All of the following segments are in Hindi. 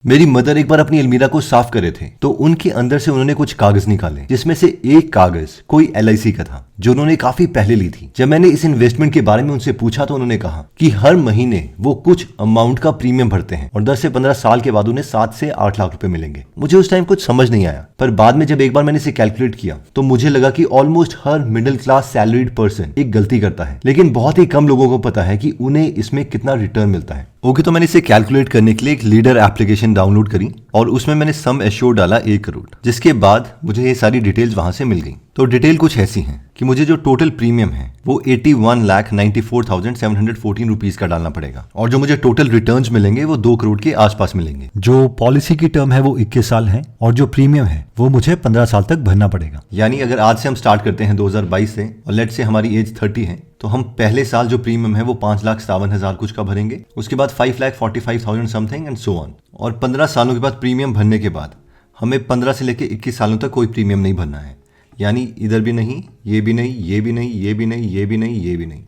मेरी मदर एक बार अपनी अलमीरा को साफ कर रहे थे तो उनके अंदर से उन्होंने कुछ कागज निकाले जिसमें से एक कागज कोई LIC का था जो उन्होंने काफी पहले ली थी। जब मैंने इस इन्वेस्टमेंट के बारे में उनसे पूछा तो उन्होंने कहा कि हर महीने वो कुछ अमाउंट का प्रीमियम भरते हैं और 10 से 15 साल के बाद उन्हें 7 से 8 लाख रुपए मिलेंगे। मुझे उस टाइम कुछ समझ नहीं आया, पर बाद में जब एक बार मैंने इसे कैलकुलेट किया तो मुझे लगा कि ऑलमोस्ट हर मिडिल क्लास सैलरीड पर्सन एक गलती करता है, लेकिन बहुत ही कम लोगों को पता है कि उन्हें इसमें कितना रिटर्न मिलता है। ओके, तो मैंने इसे कैलकुलेट करने के लिए एक लीडर एप्लीकेशन डाउनलोड करी और उसमें मैंने सम एश्योर्ड डाला 1 करोड़, जिसके बाद मुझे ये सारी डिटेल्स वहां से मिल गई। तो डिटेल कुछ ऐसी है कि मुझे जो टोटल प्रीमियम है वो 81,94,714 रुपीज का डालना पड़ेगा और जो मुझे टोटल रिटर्न्स मिलेंगे वो 2 करोड़ के आसपास मिलेंगे। जो पॉलिसी की टर्म है वो 21 साल है और जो प्रीमियम है वो मुझे 15 साल तक भरना पड़ेगा। यानी अगर आज से हम स्टार्ट करते हैं 2022 से और लेट से हमारी एज 30 है तो हम पहले साल जो प्रीमियम है वो 5,57,000 कुछ का भरेंगे, उसके बाद 5,45,000 समथिंग एंड सो ऑन। और 15 सालों के बाद प्रीमियम भरने के बाद हमें 15 से लेकर 21 सालों तक कोई प्रीमियम नहीं भरना है, यानी इधर भी नहीं, ये भी नहीं, ये भी नहीं, ये भी नहीं, ये भी नहीं, ये भी नहीं।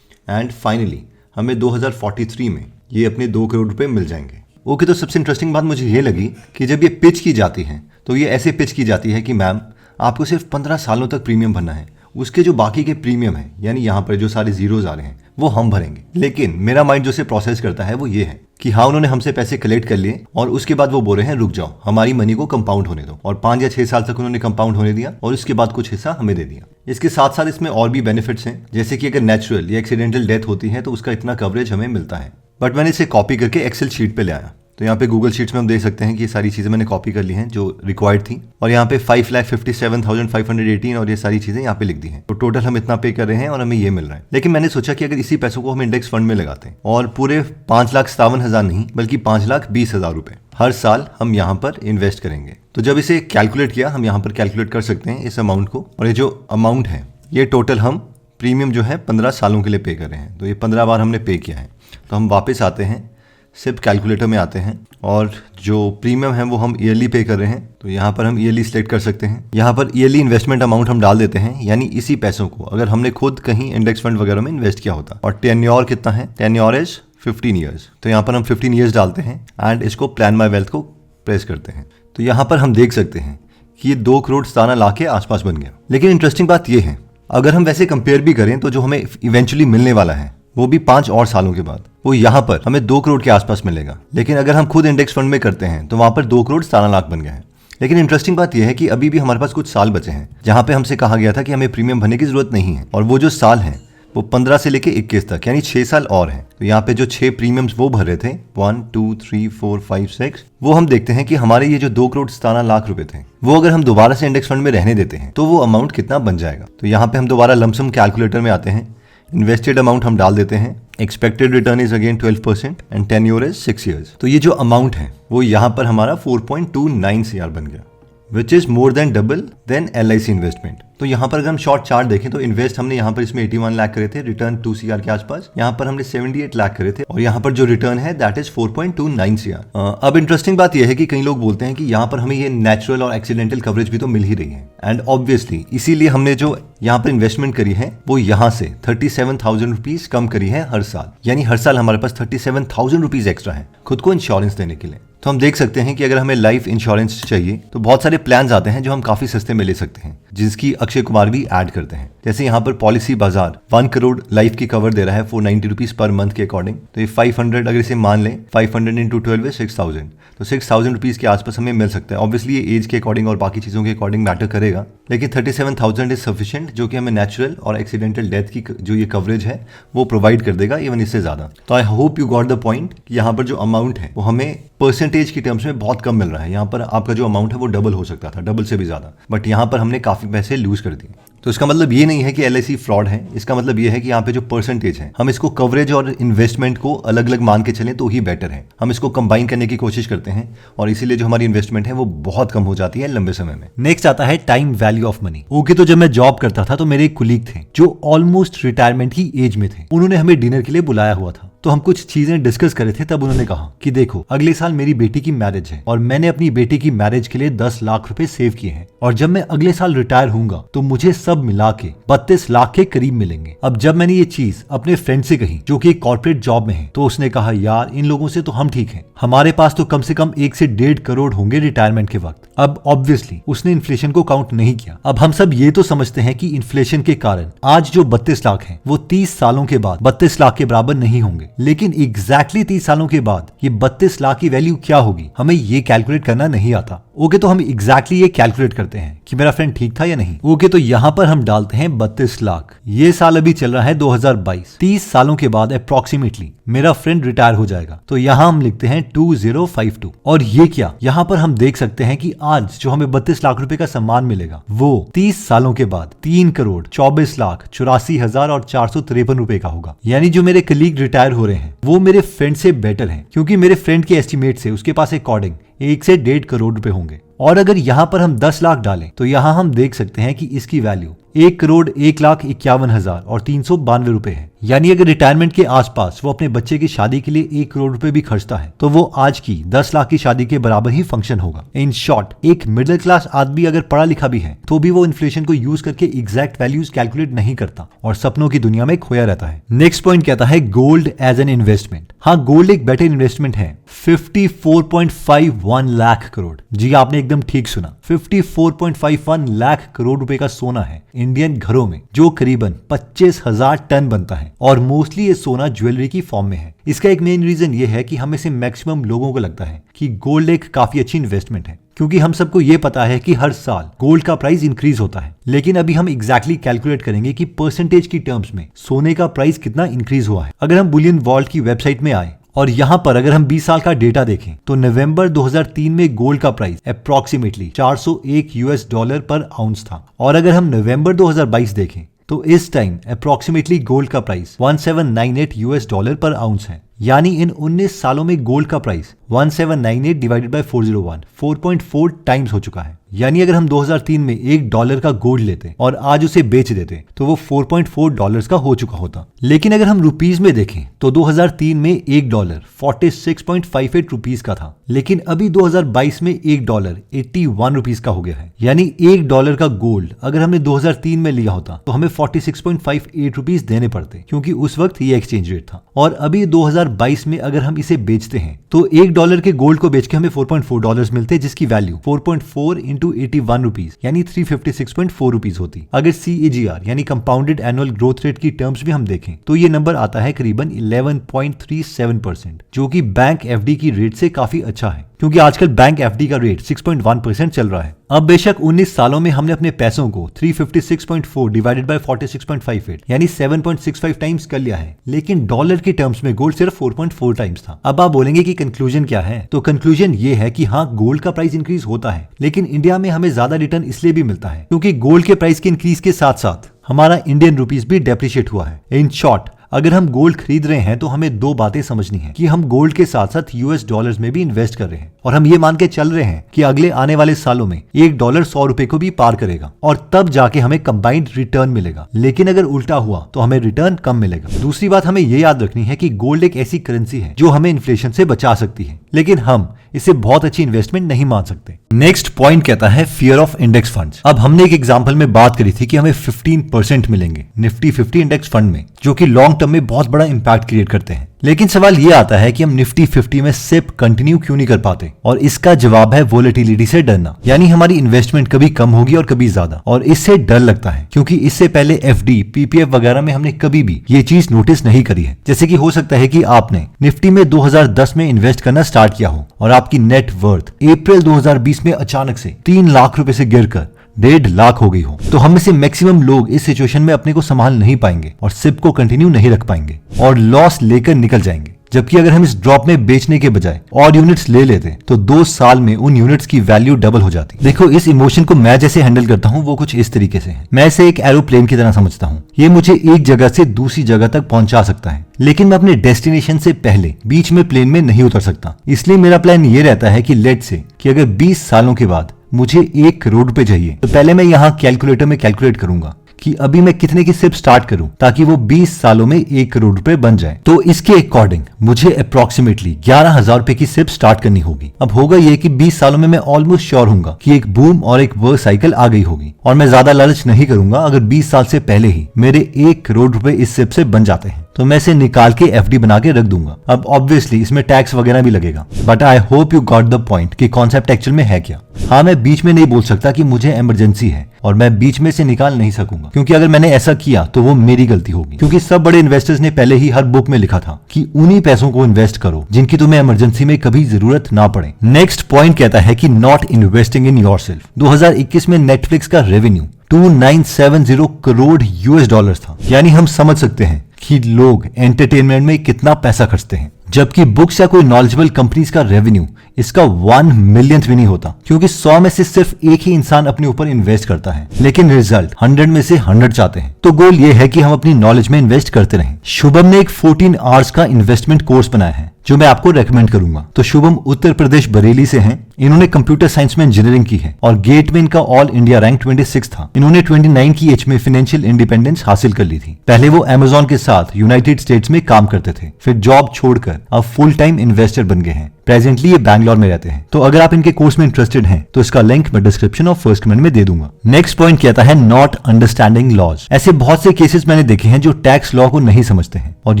एंड फाइनली हमें 2043 में ये अपने 2 करोड़ रुपए मिल जाएंगे। ओके, तो सबसे इंटरेस्टिंग बात मुझे ये लगी कि जब ये पिच की जाती है तो ये ऐसे पिच की जाती है कि मैम आपको सिर्फ 15 सालों तक प्रीमियम भरना है, उसके जो बाकी के प्रीमियम है यानी यहाँ पर जो सारे जीरोज आ रहे हैं वो हम भरेंगे। लेकिन मेरा माइंड जो से प्रोसेस करता है वो ये है कि हाँ, उन्होंने हमसे पैसे कलेक्ट कर लिए और उसके बाद वो बोल रहे हैं रुक जाओ, हमारी मनी को कंपाउंड होने दो, और 5 या 6 साल तक उन्होंने कंपाउंड होने दिया और उसके बाद कुछ हिस्सा हमें दे दिया। इसके साथ साथ इसमें और भी बेनिफिट्स हैं, जैसे कि अगर नेचुरल या एक्सीडेंटल डेथ होती है तो उसका इतना कवरेज हमें मिलता है। बट मैंने इसे कॉपी करके एक्सेल शीट पे ले आया, तो यहाँ पे गूगल शीट्स में हम देख सकते हैं कि ये सारी चीजें मैंने कॉपी कर ली हैं जो रिक्वायर्ड थी, और यहाँ पे 5,57,518 और ये सारी चीजें यहाँ पे लिख दी हैं। तो टोटल हम इतना पे कर रहे हैं और हमें ये मिल रहा है। लेकिन मैंने सोचा कि अगर इसी पैसों को हम इंडेक्स फंड में लगाते हैं और पूरे 5,57,000 नहीं बल्कि 5,20,000 रुपए हर साल हम यहाँ पर इन्वेस्ट करेंगे, तो जब इसे कैलकुलेट किया हम यहाँ पर कैलकुलेट कर सकते हैं इस अमाउंट को। और ये जो अमाउंट है ये टोटल हम प्रीमियम जो है 15 सालों के लिए पे कर रहे हैं, तो ये 15 बार हमने पे किया है। तो हम वापस आते हैं, सिर्फ कैलकुलेटर में आते हैं और जो प्रीमियम है वो हम ईयरली पे कर रहे हैं, तो यहाँ पर हम ईयरली सिलेक्ट कर सकते हैं। यहाँ पर ईयरली इन्वेस्टमेंट अमाउंट हम डाल देते हैं, यानी इसी पैसों को अगर हमने खुद कहीं इंडेक्स फंड वगैरह में इन्वेस्ट किया होता। और टेन्योर कितना है, टेन्योर इज 15 ईयर्स, तो यहाँ पर हम 15 ईयर्स डालते हैं एंड इसको प्लान माई वेल्थ को प्रेस करते हैं। तो यहाँ पर हम देख सकते हैं कि ये 2 करोड़ 17 लाख के आसपास बन गया। लेकिन इंटरेस्टिंग बात ये है, अगर हम वैसे कंपेयर भी करें तो जो हमें इवेंचुअली मिलने वाला है वो भी 5 और सालों के बाद, वो यहाँ पर हमें 2 करोड़ के आसपास मिलेगा। लेकिन अगर हम खुद इंडेक्स फंड में करते हैं तो वहां पर 2 करोड़ 17 लाख बन गया है। लेकिन इंटरेस्टिंग बात यह है कि अभी भी हमारे पास कुछ साल बचे हैं जहां पे हमसे कहा गया था कि हमें प्रीमियम भरने की जरूरत नहीं है, और वो जो साल है वो 15 से लेके 21 तक, यानी 6 साल और हैं। तो यहाँ पे जो 6 प्रीमियम्स वो भर रहे थे 1 2 3 4 5 6, वो हम देखते हैं कि हमारे ये जो 2 करोड़ 17 लाख रुपए थे वो अगर हम दोबारा से इंडेक्स फंड में रहने देते हैं तो वो अमाउंट कितना बन जाएगा। तो यहाँ पे हम दोबारा लमसम कैलकुलेटर में आते हैं, इन्वेस्टेड अमाउंट हम डाल देते हैं, expected return is again 12% and tenure is 6 years. तो ये जो अमाउंट है वो यहाँ पर हमारा 4.29 CR बन गया, which is more than double than LIC investment. तो यहाँ पर अगर हम शॉर्ट चार्ट देखें तो इन्वेस्ट हमने यहाँ पर इसमें 81 लाख करे थे, रिटर्न 2 CR के आसपास। यहाँ पर हमने 78 लाख करे थे और यहाँ पर जो रिटर्न है दैट इज 4.29 CR। अब इंटरेस्टिंग बात यह है कि कई लोग बोलते हैं कि यहाँ पर हमें ये नेचुरल और एक्सीडेंटल कवरेज भी तो मिल ही रही है, एंड ऑब्वियसली इसीलिए हमने जो यहाँ पर इन्वेस्टमेंट करी है वो यहाँ से 37,000 रुपीज कम करी है हर साल, यानी हर साल हमारे पास 37,000 रुपीज एक्स्ट्रा है खुद को इंश्योरेंस देने के लिए। तो हम देख सकते हैं कि अगर हमें लाइफ इंश्योरेंस चाहिए तो बहुत सारे प्लान्स आते हैं जो हम काफी सस्ते में ले सकते हैं, जिसकी अक्षय कुमार भी ऐड करते हैं। जैसे यहाँ पर पॉलिसी बाजार 1 करोड़ लाइफ की कवर दे रहा है 490 रुपीज पर मंथ के अकॉर्डिंग। तो ये 500 अगर इसे मान लें 500 इंटू 12 is 6,000, तो 6,000 रुपीज के आसपास हमें मिल सकता है। ऑब्वियसली ये एज के अकॉर्डिंग और बाकी चीजों के अकॉर्डिंग मैटर करेगा, लेकिन 37,000 इज सफिशिएंट, जो कि हमें नेचुरल और एक्सीडेंटल डेथ की जो ये कवरेज है वो प्रोवाइड कर देगा, इवन इससे ज्यादा। तो I hope you got the point कि यहाँ पर जो अमाउंट है वो हमें परसेंटेज की टर्म्स में बहुत कम मिल रहा है। यहाँ पर आपका जो अमाउंट है वो डबल हो सकता था, डबल से भी ज्यादा, बट यहाँ पर हमने काफी पैसे लूज कर दिए। तो इसका मतलब ये नहीं है कि LIC फ्रॉड है, इसका मतलब ये है कि यहाँ पे जो परसेंटेज है हम इसको कवरेज और इन्वेस्टमेंट को अलग अलग मान के चलें तो ही बेटर है। हम इसको कंबाइन करने की कोशिश करते हैं और इसीलिए जो हमारी इन्वेस्टमेंट है वो बहुत कम हो जाती है लंबे समय में। नेक्स्ट आता है time value of money. Okay, तो जब मैं जॉब करता था तो मेरे एक कुलीग थे जो ऑलमोस्ट रिटायरमेंट की एज में थे। उन्होंने हमें डिनर के लिए बुलाया हुआ था, तो हम कुछ चीजें डिस्कस कर रहे थे। तब उन्होंने कहा कि देखो अगले साल मेरी बेटी की मैरिज है और मैंने अपनी बेटी की मैरिज के लिए 10 लाख रुपए सेव किए हैं, और जब मैं अगले साल रिटायर होऊंगा तो मुझे सब सब मिला के 32 लाख के करीब मिलेंगे। अब जब मैंने ये चीज अपने फ्रेंड से कही जो कि एक कॉर्पोरेट जॉब में है, तो उसने कहा यार इन लोगों से तो हम ठीक हैं, हमारे पास तो कम से कम 1 से 1.5 करोड़ होंगे रिटायरमेंट के वक्त। अब ऑब्वियसली उसने इन्फ्लेशन को काउंट नहीं किया। अब हम सब ये तो समझते हैं कि इन्फ्लेशन के कारण आज जो 32 लाख हैं वो 30 सालों के बाद 32 लाख के बराबर नहीं होंगे, लेकिन एग्जैक्टली 30 सालों के बाद ये 32 लाख की वैल्यू क्या होगी हमें ये कैलकुलेट करना नहीं आता। ओके, तो हम एग्जैक्टली ये कैलकुलेट करते हैं कि मेरा फ्रेंड ठीक था या नहीं। ओके, तो यहाँ पर हम डालते हैं 32 लाख। ये साल अभी चल रहा है 2022। 30 सालों के बाद अप्रोक्सीमेटली मेरा फ्रेंड रिटायर हो जाएगा, तो यहाँ हम लिखते हैं 2052। और ये क्या, यहाँ पर हम देख सकते हैं कि आज जो हमें 32 लाख रुपए का सम्मान मिलेगा वो 30 सालों के बाद 3 करोड़ 24 लाख 84,000 और 453 रुपए का होगा। यानी जो मेरे कलीग रिटायर हो रहे हैं वो मेरे फ्रेंड से बेटर हैं, क्योंकि मेरे फ्रेंड के एस्टिमेट से उसके पास अकॉर्डिंग 1 से 1.5 करोड़ रुपए होंगे। और अगर यहाँ पर हम 10 लाख डालें तो यहाँ हम देख सकते हैं कि इसकी वैल्यू 1 करोड़ 1,51,000 और 392 रुपए है। यानी अगर रिटायरमेंट के आसपास वो अपने बच्चे की शादी के लिए 1 करोड़ रुपए भी खर्चता है तो वो आज की 10 लाख की शादी के बराबर ही फंक्शन होगा। इन शॉर्ट, एक मिडिल क्लास आदमी अगर पढ़ा लिखा भी है तो भी वो इन्फ्लेशन को यूज करके एग्जैक्ट वैल्यूज कैलकुलेट नहीं करता और सपनों की दुनिया में खोया रहता है। नेक्स्ट पॉइंट कहता है गोल्ड एज एन इन्वेस्टमेंट। हाँ, गोल्ड एक बेटर इन्वेस्टमेंट है। 54.51 लाख करोड़, जी आपने एकदम ठीक सुना, 54.51 लाख करोड़ रुपए का सोना है इंडियन घरों में, जो करीबन 25,000 टन बनता है। और मोस्टली ये सोना ज्वेलरी की फॉर्म में है। इसका एक मेन रीजन ये है कि हमें से मैक्सिमम लोगों को लगता है कि गोल्ड एक काफी अच्छी इन्वेस्टमेंट है, क्योंकि हम सबको ये पता है कि हर साल गोल्ड का प्राइस इंक्रीज होता है। लेकिन अभी हम एग्जैक्टली कैलकुलेट करेंगे कि परसेंटेज की टर्म्स में सोने का प्राइस कितना इंक्रीज हुआ है। अगर हम बुलियन वॉल्ट की वेबसाइट में आए और यहाँ पर अगर हम 20 साल का डेटा देखें तो नवंबर 2003 में गोल्ड का प्राइस अप्रोक्सीमेटली $401 पर आउंस था। और अगर हम नवंबर 2022 देखें तो इस टाइम अप्रोक्सीमेटली गोल्ड का प्राइस $1798 पर आउंस है। यानी इन 19 सालों में गोल्ड का प्राइस 1798 डिवाइडेड बाय 401 4.4 टाइम्स हो चुका है। यानी अगर हम 2003 में $1 का गोल्ड लेते और आज उसे बेच देते तो वो $4.4 का हो चुका होता। लेकिन अगर हम रुपीज में देखें तो 2003 में $1 46.58 रुपीज का था, लेकिन अभी 2022 में $1 81 रुपीज का हो गया है। यानी $1 का गोल्ड अगर हमने 2003 में लिया होता तो हमें 46.58 रुपीज देने पड़ते, क्योंकि उस वक्त ये एक्सचेंज रेट था। और अभी 2022 में अगर हम इसे बेचते हैं तो $1 के गोल्ड को बेच के हमें $4.4 मिलते, जिसकी वैल्यू 4.4 इंटू 81 रुपीज यानी 356.4 रुपीज होती। अगर CAGR यानी कंपाउंडेड एनुअल ग्रोथ रेट की टर्म्स भी हम देखें तो ये नंबर आता है करीबन 11.37%, जो कि बैंक FD की रेट से काफी अच्छा है, क्योंकि आजकल बैंक FD का रेट 6.1% चल रहा है। अब बेशक 19 सालों में हमने अपने पैसों को 356.4 डिवाइडेड बाय 46.58 यानी 7.65 टाइम्स कर लिया है, लेकिन डॉलर के टर्म्स में गोल्ड सिर्फ 4.4 टाइम्स था। अब आप बोलेंगे कि कंक्लूजन क्या है, तो कंक्लूजन ये है कि हाँ, गोल्ड का प्राइस इंक्रीज होता है, लेकिन इंडिया में हमें ज्यादा रिटर्न इसलिए भी मिलता है क्योंकि गोल्ड के प्राइस के इंक्रीज के साथ साथ हमारा इंडियन रुपीस भी डेप्रिशिएट हुआ है। इन शॉर्ट, अगर हम गोल्ड खरीद रहे हैं तो हमें दो बातें समझनी है कि हम गोल्ड के साथ साथ US डॉलर्स में भी इन्वेस्ट कर रहे हैं, और हम ये मान के चल रहे हैं कि अगले आने वाले सालों में $1 100 रुपए को भी पार करेगा और तब जाके हमें कंबाइंड रिटर्न मिलेगा। लेकिन अगर उल्टा हुआ तो हमें रिटर्न कम मिलेगा। दूसरी बात हमें ये याद रखनी है कि गोल्ड एक ऐसी करेंसी है जो हमें इन्फ्लेशन से बचा सकती है, लेकिन हम इसे बहुत अच्छी इन्वेस्टमेंट नहीं मान सकते। नेक्स्ट पॉइंट कहता है फियर ऑफ इंडेक्स फंड्स। अब हमने एक एग्जांपल में बात करी थी कि हमें 15% मिलेंगे निफ्टी 50 इंडेक्स फंड में, जो कि लॉन्ग टर्म में बहुत बड़ा इंपैक्ट क्रिएट करते हैं। लेकिन सवाल ये आता है कि हम निफ्टी 50 में सिप कंटिन्यू क्यों नहीं कर पाते, और इसका जवाब है वोलेटिलिटी से डरना। यानी हमारी इन्वेस्टमेंट कभी कम होगी और कभी ज्यादा, और इससे डर लगता है क्योंकि इससे पहले FD PPF वगैरह में हमने कभी भी ये चीज नोटिस नहीं करी है। जैसे कि हो सकता है कि आपने निफ्टी में 2010 में इन्वेस्ट करना स्टार्ट किया हो और आपकी नेट वर्थ अप्रैल 2020 में अचानक से 3 लाख रुपए से गिरकर 1.5 लाख हो गई हो। तो हम में से मैक्सिमम लोग इस सिचुएशन में अपने को संभाल नहीं पाएंगे और सिप को कंटिन्यू नहीं रख पाएंगे और लॉस लेकर निकल जाएंगे। जबकि अगर हम इस ड्रॉप में बेचने के बजाय और यूनिट्स ले लेते तो 2 साल में उन यूनिट्स की वैल्यू डबल हो जाती। देखो, इस इमोशन को मैं जैसे हैंडल करता हूँ वो कुछ इस तरीके से है। मैं इसे एक एरोप्लेन की तरह समझता हूँ। ये मुझे एक जगह से दूसरी जगह तक पहुंचा सकता है, लेकिन मैं अपने डेस्टिनेशन से पहले बीच में प्लेन में नहीं उतर सकता। इसलिए मेरा प्लान ये रहता है कि लेट से कि अगर 20 सालों के बाद मुझे 1 करोड़ रुपए चाहिए, तो पहले मैं यहाँ कैलकुलेटर में कैलकुलेट करूंगा कि अभी मैं कितने की सिप स्टार्ट करूं ताकि वो 20 सालों में 1 करोड़ रुपए बन जाए। तो इसके अकॉर्डिंग मुझे अप्रोक्सीमेटली 11,000 रुपए की सिप स्टार्ट करनी होगी। अब होगा ये कि 20 सालों में मैं ऑलमोस्ट श्योर हूंगा कि एक बूम और एक वर्स साइकिल आ गई होगी, और मैं ज्यादा लालच नहीं करूंगा अगर 20 साल से पहले ही मेरे 1 करोड़ रुपए इस सिप से बन जाते हैं तो मैं इसे निकाल के एफडी बना के रख दूंगा। अब ऑब्वियसली इसमें टैक्स वगैरह भी लगेगा, but I hope you got the point कि कॉन्सेप्ट एक्चुअल में है क्या। हाँ, मैं बीच में नहीं बोल सकता कि मुझे इमरजेंसी है और मैं बीच में से निकाल नहीं सकूंगा, क्योंकि अगर मैंने ऐसा किया तो वो मेरी गलती होगी, क्योंकि सब बड़े इन्वेस्टर्स ने पहले ही हर बुक में लिखा था कि उन्हीं पैसों को इन्वेस्ट करो जिनकी तुम्हें इमरजेंसी में कभी जरूरत ना पड़े। नेक्स्ट पॉइंट कहता है कि नॉट इन्वेस्टिंग इन योरसेल्फ। 2021 में नेटफ्लिक्स का रेवेन्यू 2970 करोड़ यूएस डॉलर्स था, यानी हम समझ सकते हैं कि लोग एंटरटेनमेंट में कितना पैसा खर्चते हैं, जबकि बुक्स या कोई नॉलेजेबल कंपनीज का रेवेन्यू इसका 1 मिलियंथ भी नहीं होता, क्योंकि 100 में से सिर्फ एक ही इंसान अपने ऊपर इन्वेस्ट करता है, लेकिन रिजल्ट 100 में से 100 चाहते हैं। तो गोल ये है कि हम अपनी नॉलेज में इन्वेस्ट करते रहें। शुभम ने एक 14 आवर्स का इन्वेस्टमेंट कोर्स बनाया है जो मैं आपको रेकमेंड करूंगा। तो शुभम उत्तर प्रदेश बरेली से हैं। इन्होंने कंप्यूटर साइंस में इंजीनियरिंग की है और गेट में इनका ऑल इंडिया रैंक 26 था। इन्होंने 29 की एज में फाइनेंशियल इंडिपेंडेंस हासिल कर ली थी। पहले वो अमेजॉन के साथ यूनाइटेड स्टेट्स में काम करते थे, फिर जॉब छोड़कर अब फुल टाइम इन्वेस्टर बन गए हैं। प्रेजेंटली ये बैंगलोर में रहते हैं। तो अगर आप इनके कोर्स में इंटरेस्टेड हैं तो इसका लिंक मैं डिस्क्रिप्शन और फर्स्ट कमेंट में दे दूंगा। नेक्स्ट पॉइंट कहता है नॉट अंडरस्टैंडिंग लॉज। ऐसे बहुत से केसेस मैंने देखे हैं जो टैक्स लॉ को नहीं समझते हैं और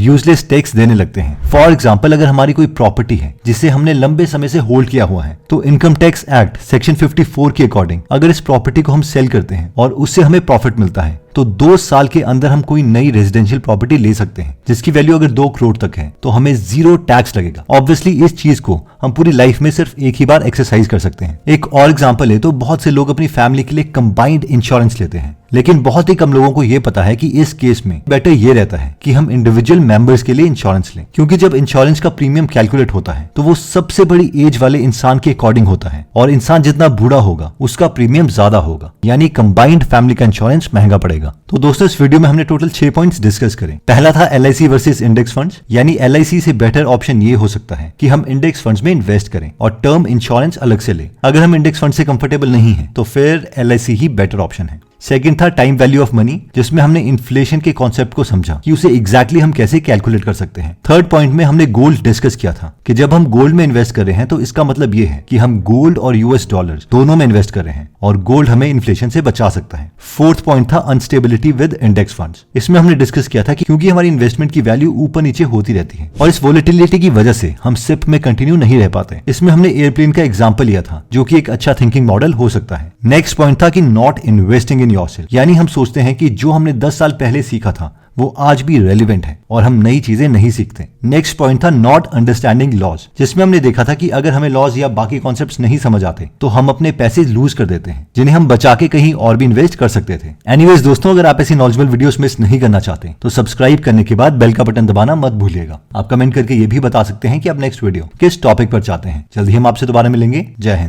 यूजलेस टैक्स देने लगते हैं। फॉर एग्जाम्पल, अगर हमारी कोई प्रॉपर्टी है जिसे हमने लंबे समय से होल्ड किया हुआ है, तो इनकम टैक्स एक्ट सेक्शन 54 के अकॉर्डिंग अगर इस प्रॉपर्टी को हम सेल करते हैं और उससे हमें प्रॉफिट मिलता है तो 2 साल के अंदर हम कोई नई रेजिडेंशियल प्रॉपर्टी ले सकते हैं जिसकी वैल्यू अगर 2 करोड़ तक है तो हमें 0 टैक्स लगेगा। ऑब्वियसली इस चीज को हम पूरी लाइफ में सिर्फ एक ही बार एक्सरसाइज कर सकते हैं। एक और एग्जांपल है तो बहुत से लोग अपनी फैमिली के लिए कंबाइंड इंश्योरेंस लेते हैं, लेकिन बहुत ही कम लोगों को यह पता है कि इस केस में बेटर ये रहता है कि हम इंडिविजुअल मेंबर्स के लिए इंश्योरेंस लें, क्योंकि जब इंश्योरेंस का प्रीमियम कैलकुलेट होता है तो वो सबसे बड़ी एज वाले इंसान के अकॉर्डिंग होता है, और इंसान जितना बूढ़ा होगा उसका प्रीमियम ज्यादा होगा, यानी कंबाइंड फैमिली का इंश्योरेंस महंगा पड़ेगा। तो दोस्तों, इस वीडियो में हमने टोटल 6 पॉइंट्स डिस्कस करें। पहला था LIC वर्सेस इंडेक्स फंड्स, यानी LIC से बेटर ऑप्शन ये हो सकता है कि हम इंडेक्स फंड्स में इन्वेस्ट करें और टर्म इंश्योरेंस अलग से लें। अगर हम इंडेक्स फंड से कंफर्टेबल नहीं है तो फिर LIC ही बेटर ऑप्शन है। सेकंड था टाइम वैल्यू ऑफ मनी, जिसमें हमने इन्फ्लेशन के कॉन्सेप्ट को समझा कि उसे एग्जैक्टली हम कैसे कैलकुलेट कर सकते हैं। थर्ड पॉइंट में हमने गोल्ड डिस्कस किया था कि जब हम गोल्ड में इन्वेस्ट कर रहे हैं तो इसका मतलब ये है कि हम गोल्ड और US डॉलर दोनों में इन्वेस्ट कर रहे हैं और गोल्ड हमें इन्फ्लेशन से बचा सकता है। फोर्थ पॉइंट था अनस्टेबिलिटी विद इंडेक्स फंड्स। इसमें हमने डिस्कस किया था कि क्योंकि हमारी इन्वेस्टमेंट की वैल्यू ऊपर नीचे होती रहती है और इस वोलेटिलिटी की वजह से हम सिप में कंटिन्यू नहीं रह पाते। इसमें हमने एयरप्लेन का एग्जाम्पल लिया था जो कि एक अच्छा थिंकिंग मॉडल हो सकता है। नेक्स्ट पॉइंट था कि नॉट इन्वेस्टिंग इन योरसेल्फ, यानी हम सोचते हैं कि जो हमने 10 साल पहले सीखा था वो आज भी रेलिवेंट है और हम नई चीजें नहीं सीखते। नेक्स्ट पॉइंट था नॉट अंडरस्टैंडिंग लॉज, जिसमें हमने देखा था कि अगर हमें लॉज या बाकी कॉन्सेप्ट्स नहीं समझ आते तो हम अपने पैसे लूज कर देते हैं जिन्हें हम बचा के कहीं और भी इन्वेस्ट कर सकते थे। एनीवेज दोस्तों, अगर आप ऐसी नॉलेजेबल वीडियोस मिस नहीं करना चाहते तो सब्सक्राइब करने के बाद बेल का बटन दबाना मत भूलिएगा। आप कमेंट करके ये भी बता सकते हैं कि आप नेक्स्ट वीडियो किस टॉपिक पर चाहते हैं। जल्दी हम आपसे दोबारा मिलेंगे। जय हिंद।